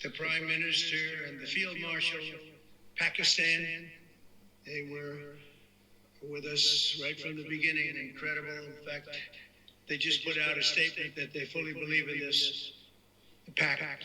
The Prime Minister and the Field Marshal, Pakistan, they were with us right from the beginning. Incredible. In fact, they just put out a statement that they fully believe in this pact.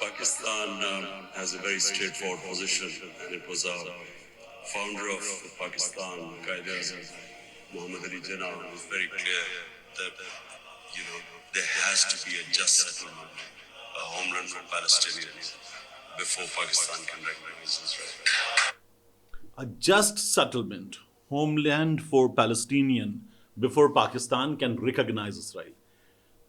Pakistan has a very straightforward position, and it was our founder of Pakistan, Qaeda-e-Azam, Muhammad Ali Jinnah, was very clear that there has to be a just settlement, a homeland for Palestinians before Pakistan can recognize Israel. A just settlement, homeland for Palestinian before Pakistan can recognize Israel.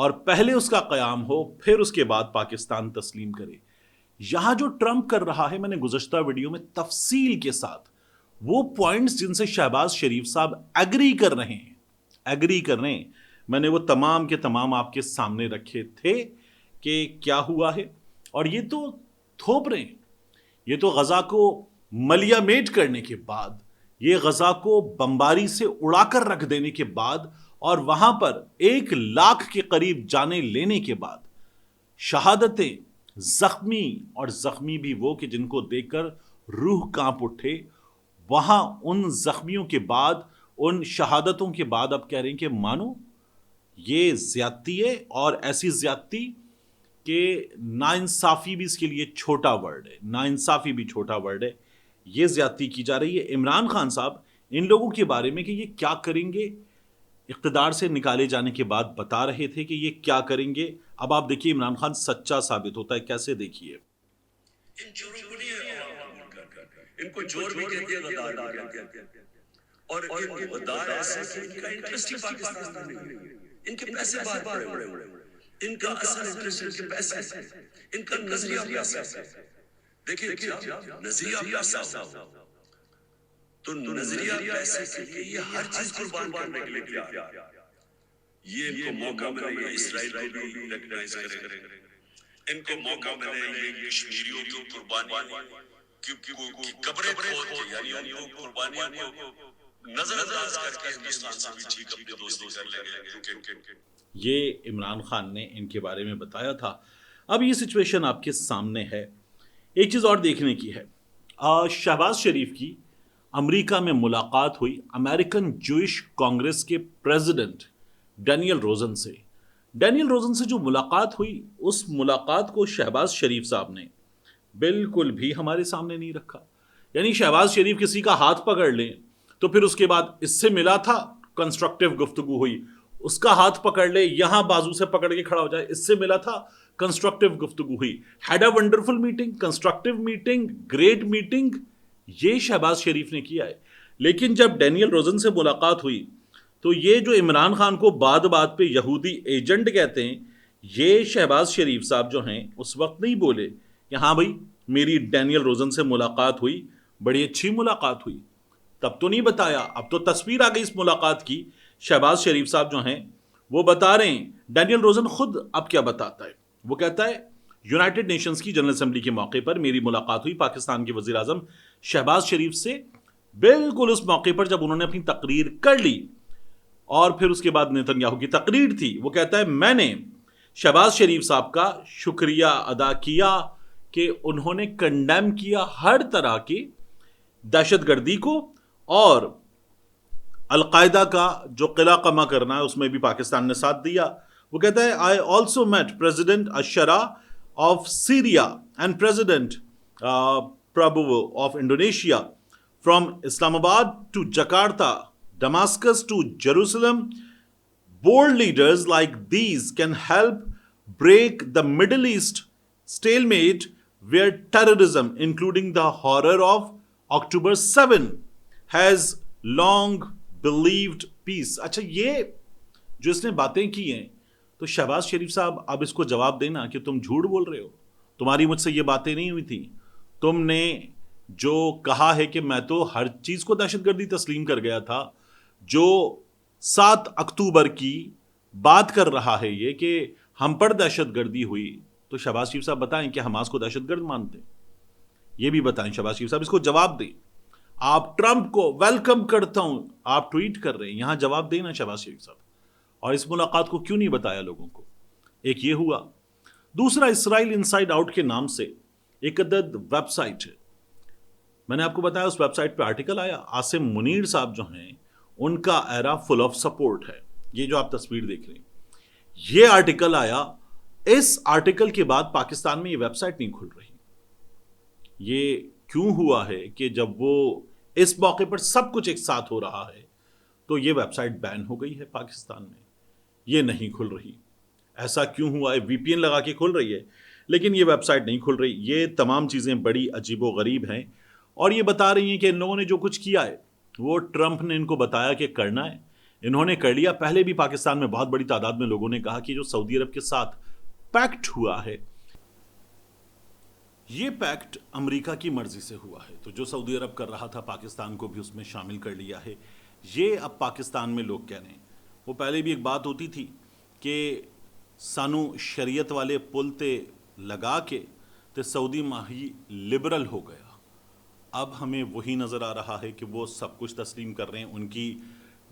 اور پہلے اس کا قیام ہو پھر اس کے بعد پاکستان تسلیم کرے. یہاں جو ٹرمپ کر رہا ہے، میں نے گزشتہ ویڈیو میں تفصیل کے ساتھ وہ پوائنٹس جن سے شہباز شریف صاحب ایگری کر رہے ہیں میں نے وہ تمام کے تمام آپ کے سامنے رکھے تھے کہ کیا ہوا ہے. اور یہ تو تھوپ رہے ہیں، یہ تو غزہ کو ملیا میٹ کرنے کے بعد، یہ غزہ کو بمباری سے اڑا کر رکھ دینے کے بعد، اور وہاں پر 1,00,000 کے قریب جانیں لینے کے بعد، شہادتیں، زخمی، اور زخمی بھی وہ کہ جن کو دیکھ کر روح کانپ اٹھے، وہاں ان زخمیوں کے بعد، ان شہادتوں کے بعد اب کہہ رہے ہیں کہ مانو یہ زیادتی ہے، اور ایسی زیادتی کہ ناانصافی بھی اس کے لیے چھوٹا ورڈ ہے، ناانصافی بھی چھوٹا ورڈ ہے، یہ زیادتی کی جا رہی ہے. عمران خان صاحب ان لوگوں کے بارے میں کہ یہ کیا کریں گے، اقتدار سے نکالے جانے کے بعد بتا رہے تھے کہ یہ کیا کریں گے. اب آپ دیکھیے عمران خان سچا ثابت ہوتا ہے کیسے، دیکھیے. ان چوروں کو نہیں ہے عوام کر، ان کو چور بھی کہتے ہیں، غدار بھی کہتے ہیں، اور ان غدار ایسے کہ ان کا انٹرسٹ ہی پاکستان میں نہیں ہے، ان کے پیسے باہر پڑے ہوئے ہیں، ان کا اصل انٹرسٹ ان کے پیسے ہیں، ان کا نظریہ پیسہ ہے. دیکھیں جب نظریہ پیسہ ہو تو نظریہ پیسے کے لیے یہ ہر چیز قربان کرنے کے لیے تیار ہے. یہ ان کو موقع ملے یہ اسرائیل کو بھی ریکگنائز کریں، ان کو موقع ملے یہ کشمیریوں کی قربانیاں کی قبریں کھود کے، یعنی ان کو قربانیاں کو نظر انداز کر کے ہندوستان سے بھی ٹھیک اپنی دوستی کر لیں گے. یہ عمران خان نے ان کے بارے میں بتایا تھا. اب یہ سچویشن آپ کے سامنے ہے. ایک چیز اور دیکھنے کی ہے، شہباز شریف کی امریکہ میں ملاقات ہوئی امریکن جوئش کانگریس کے پریزیڈنٹ ڈینیل روزن سے. ڈینیل روزن سے جو ملاقات ہوئی، اس ملاقات کو شہباز شریف صاحب نے بالکل بھی ہمارے سامنے نہیں رکھا. یعنی شہباز شریف کسی کا ہاتھ پکڑ لیں تو پھر اس کے بعد اس سے ملا تھا، کنسٹرکٹیو گفتگو ہوئی، اس کا ہاتھ پکڑ لے، یہاں بازو سے پکڑ کے کھڑا ہو جائے، اس سے ملا تھا، کنسٹرکٹیو گفتگو ہوئی، had a wonderful meeting, constructive meeting, great meeting, یہ شہباز شریف نے کیا ہے. لیکن جب ڈینیل روزن سے ملاقات ہوئی تو یہ جو عمران خان کو بات بات پہ یہودی ایجنٹ کہتے ہیں، یہ شہباز شریف صاحب جو ہیں اس وقت نہیں بولے کہ ہاں بھائی میری ڈینیل روزن سے ملاقات ہوئی، بڑی اچھی ملاقات ہوئی. تب تو نہیں بتایا، اب تو تصویر آ گئی اس ملاقات کی. شہباز شریف صاحب جو ہیں وہ بتا رہے ہیں. ڈینیل روزن خود اب کیا بتاتا ہے، وہ کہتا ہے یونائٹڈ نیشنز کی جنرل اسمبلی کے موقع پر میری ملاقات ہوئی پاکستان کے وزیر اعظم شہباز شریف سے، بالکل اس موقع پر جب انہوں نے اپنی تقریر کر لی، اور پھر اس کے بعد نیتن یاہو کی تقریر تھی. وہ کہتا ہے میں نے شہباز شریف صاحب کا شکریہ ادا کیا کہ انہوں نے کنڈیم کیا ہر طرح کی دہشت گردی کو، اور القاعدہ کا جو قلعہ قمع کرنا ہے اس میں بھی پاکستان نے ساتھ دیا. وہ کہتا ہے I also met President Ashara of Syria and President Prabowo of Indonesia. From Islamabad to Jakarta, Damascus to Jerusalem, bold leaders like these can help break the Middle East stalemate where terrorism, including the horror of October 7, has long believed peace. اچھا، یہ جو اس نے باتیں کی ہیں تو شہباز شریف صاحب اب اس کو جواب دینا کہ تم جھوٹ بول رہے ہو، تمہاری مجھ سے یہ باتیں نہیں ہوئی تھیں. تم نے جو کہا ہے کہ میں تو ہر چیز کو دہشت گردی تسلیم کر گیا تھا، جو 7 اکتوبر کی بات کر رہا ہے یہ کہ ہم پر دہشت گردی ہوئی، تو شہباز شریف صاحب بتائیں کہ حماس کو دہشت گرد مانتے ہیں؟ یہ بھی بتائیں شہباز شریف صاحب، اس کو جواب دیں. آپ ٹرمپ کو ویلکم کرتا ہوں آپ ٹویٹ کر رہے ہیں، یہاں جواب دینا شہباز شریف صاحب. اور اس ملاقات کو کیوں نہیں بتایا لوگوں کو؟ ایک یہ ہوا. دوسرا، اسرائیل انسائڈ آؤٹ کے نام سے ایک عدد ویب سائٹ ہے، میں نے آپ کو بتایا اس ویب سائٹ پہ آرٹیکل آیا. عاصم منیر صاحب جو ہیں ان کا ایرا فل آف سپورٹ ہے. یہ جو آپ تصویر دیکھ رہے ہیں، یہ آرٹیکل آیا. اس آرٹیکل کے بعد پاکستان میں یہ ویب سائٹ نہیں کھل رہی. یہ کیوں ہوا ہے کہ جب وہ اس موقع پر سب کچھ ایک ساتھ ہو رہا ہے تو یہ ویب سائٹ بین ہو گئی ہے پاکستان میں، یہ نہیں کھل رہی. ایسا کیوں ہوا ہے؟ وی پی این لگا کے کھل رہی ہے لیکن یہ ویب سائٹ نہیں کھل رہی. یہ تمام چیزیں بڑی عجیب و غریب ہیں، اور یہ بتا رہی ہیں کہ ان لوگوں نے جو کچھ کیا ہے وہ ٹرمپ نے ان کو بتایا کہ کرنا ہے، انہوں نے کر لیا. پہلے بھی پاکستان میں بہت بڑی تعداد میں لوگوں نے کہا کہ جو سعودی عرب کے ساتھ پیکٹ ہوا ہے یہ پیکٹ امریکہ کی مرضی سے ہوا ہے. تو جو سعودی عرب کر رہا تھا پاکستان کو بھی اس میں شامل کر لیا ہے. یہ اب پاکستان میں لوگ کہہ رہے ہیں. وہ پہلے بھی ایک بات ہوتی تھی کہ سانو شریعت والے پل تے لگا کے تے سعودی ماہی لبرل ہو گیا. اب ہمیں وہی نظر آ رہا ہے کہ وہ سب کچھ تسلیم کر رہے ہیں. ان کی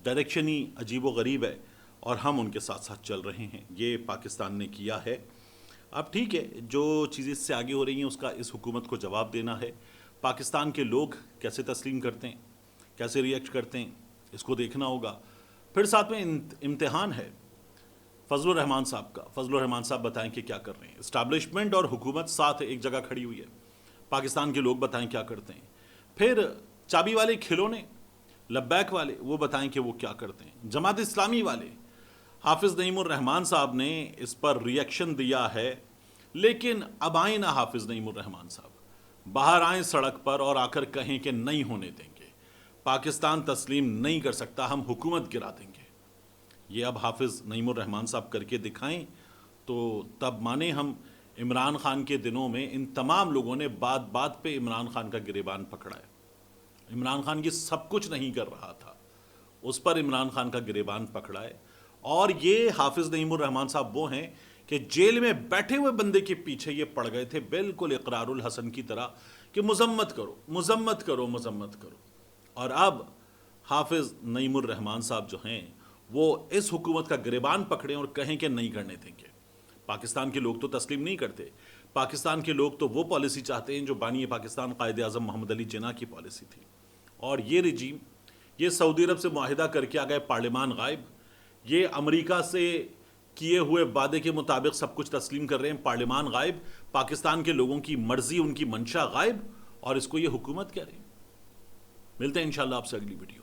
ڈائریکشن ہی عجیب و غریب ہے اور ہم ان کے ساتھ ساتھ چل رہے ہیں. یہ پاکستان نے کیا ہے. اب ٹھیک ہے جو چیزیں اس سے آگے ہو رہی ہیں اس کا اس حکومت کو جواب دینا ہے. پاکستان کے لوگ کیسے تسلیم کرتے ہیں, کیسے ریئیکٹ کرتے ہیں, اس کو دیکھنا ہوگا. پھر ساتھ میں امتحان ہے فضل الرحمان صاحب کا. فضل الرحمان صاحب بتائیں کہ کیا کر رہے ہیں. اسٹیبلشمنٹ اور حکومت ساتھ ایک جگہ کھڑی ہوئی ہے. پاکستان کے لوگ بتائیں کیا کرتے ہیں. پھر چابی والے کھلونے لبیک والے وہ بتائیں کہ وہ کیا کرتے ہیں. جماعت اسلامی والے حافظ نعیم الرحمان صاحب نے اس پر ریئیکشن دیا ہے. لیکن اب آئیں نا حافظ نعیم الرحمان صاحب, باہر آئیں سڑک پر اور آ کر کہیں کہ نہیں ہونے دیں گے, پاکستان تسلیم نہیں کر سکتا, ہم حکومت گرا دیں گے. یہ اب حافظ نعیم الرحمان صاحب کر کے دکھائیں تو تب مانیں ہم. عمران خان کے دنوں میں ان تمام لوگوں نے بات بات پہ عمران خان کا گریبان پکڑا ہے. عمران خان یہ سب کچھ نہیں کر رہا تھا, اس پر عمران خان کا گریبان پکڑا ہے. اور یہ حافظ نعیم الرحمان صاحب وہ ہیں کہ جیل میں بیٹھے ہوئے بندے کے پیچھے یہ پڑ گئے تھے بالکل اقرار الحسن کی طرح کہ مذمت کرو مذمت کرو مذمت کرو. اور اب حافظ نعیم الرحمان صاحب جو ہیں وہ اس حکومت کا گریبان پکڑیں اور کہیں کہ نہیں کرنے دیں گے. پاکستان کے لوگ تو تسلیم نہیں کرتے. پاکستان کے لوگ تو وہ پالیسی چاہتے ہیں جو بانی پاکستان قائد اعظم محمد علی جناح کی پالیسی تھی. اور یہ رجیم یہ سعودی عرب سے معاہدہ کر کے آ گئے پارلیمان غائب. یہ امریکہ سے کیے ہوئے وعدے کے مطابق سب کچھ تسلیم کر رہے ہیں, پارلیمان غائب, پاکستان کے لوگوں کی مرضی ان کی منشا غائب, اور اس کو یہ حکومت کہہ رہے ہیں. ملتے ہیں انشاءاللہ آپ سے اگلی ویڈیو.